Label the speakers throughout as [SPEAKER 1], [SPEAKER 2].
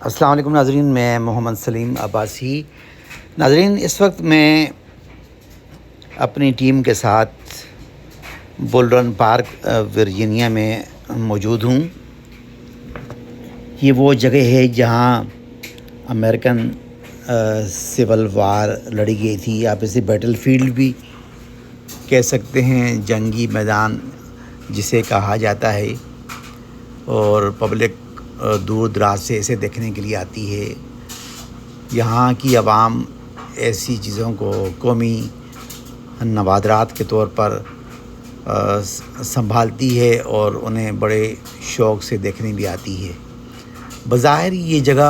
[SPEAKER 1] السلام علیکم ناظرین، میں محمد سلیم عباسی۔ ناظرین، اس وقت میں اپنی ٹیم کے ساتھ بل رن پارک ورجینیا میں موجود ہوں۔ یہ وہ جگہ ہے جہاں امریکن سول وار لڑی گئی تھی۔ آپ اسے بیٹل فیلڈ بھی کہہ سکتے ہیں، جنگی میدان جسے کہا جاتا ہے، اور پبلک دور دراز سے اسے دیکھنے کے لیے آتی ہے۔ یہاں کی عوام ایسی چیزوں کو قومی نوادرات کے طور پر سنبھالتی ہے اور انہیں بڑے شوق سے دیکھنے بھی آتی ہے۔ بظاہر یہ جگہ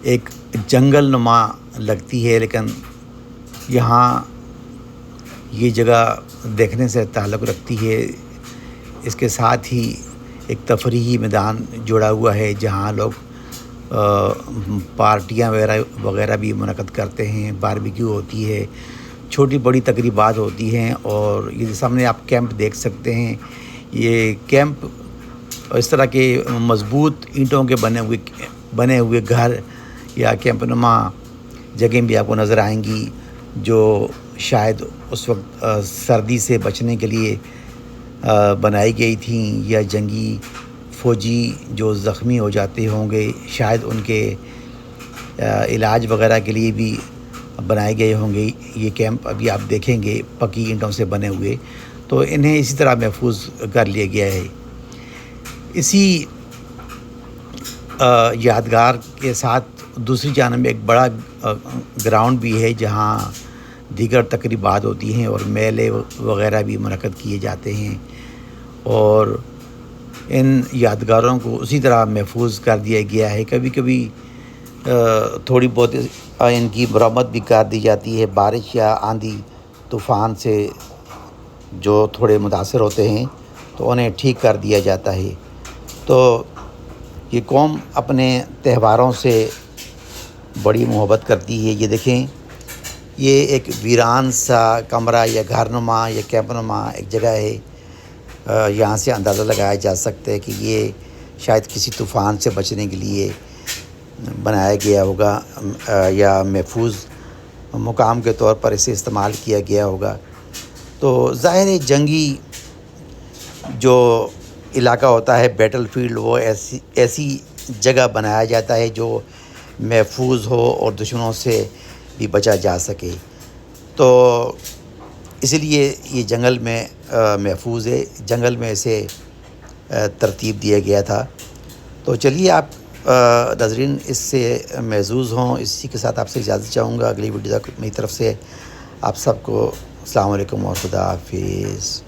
[SPEAKER 1] ایک جنگل نما لگتی ہے، لیکن یہاں یہ جگہ دیکھنے سے تعلق رکھتی ہے۔ اس کے ساتھ ہی ایک تفریحی میدان جڑا ہوا ہے جہاں لوگ پارٹیاں وغیرہ بھی منعقد کرتے ہیں، باربیکیو ہوتی ہے، چھوٹی بڑی تقریبات ہوتی ہیں۔ اور یہ سامنے آپ کیمپ دیکھ سکتے ہیں۔ یہ کیمپ اس طرح کے مضبوط اینٹوں کے بنے ہوئے گھر یا کیمپ نما جگہیں بھی آپ کو نظر آئیں گی، جو شاید اس وقت سردی سے بچنے کے لیے بنائی گئی تھیں، یا جنگی فوجی جو زخمی ہو جاتے ہوں گے شاید ان کے علاج وغیرہ کے لیے بھی بنائے گئے ہوں گے۔ یہ کیمپ ابھی آپ دیکھیں گے پکی اینٹوں سے بنے ہوئے، تو انہیں اسی طرح محفوظ کر لیا گیا ہے۔ اسی یادگار کے ساتھ دوسری جانب ایک بڑا گراؤنڈ بھی ہے جہاں دیگر تقریبات ہوتی ہیں اور میلے وغیرہ بھی منعقد کیے جاتے ہیں، اور ان یادگاروں کو اسی طرح محفوظ کر دیا گیا ہے۔ کبھی کبھی تھوڑی بہت ان کی مرمت بھی کر دی جاتی ہے، بارش یا آندھی طوفان سے جو تھوڑے متاثر ہوتے ہیں تو انہیں ٹھیک کر دیا جاتا ہے۔ تو یہ قوم اپنے تہواروں سے بڑی محبت کرتی ہے۔ یہ دیکھیں، یہ ایک ویران سا کمرہ یا گھر نما یا کیمپ نما ایک جگہ ہے۔ یہاں سے اندازہ لگایا جا سکتا ہے کہ یہ شاید کسی طوفان سے بچنے کے لیے بنایا گیا ہوگا، یا محفوظ مقام کے طور پر اسے استعمال کیا گیا ہوگا۔ تو ظاہر ہے جنگی جو علاقہ ہوتا ہے بیٹل فیلڈ، وہ ایسی جگہ بنایا جاتا ہے جو محفوظ ہو اور دشمنوں سے بھی بچا جا سکے۔ تو اس لیے یہ جنگل میں محفوظ ہے، جنگل میں اسے ترتیب دیا گیا تھا۔ تو چلیے آپ ناظرین اس سے محظوظ ہوں۔ اسی کے ساتھ آپ سے اجازت چاہوں گا۔ اگلی ویڈیو تک میری طرف سے آپ سب کو السلام علیکم اور خدا حافظ۔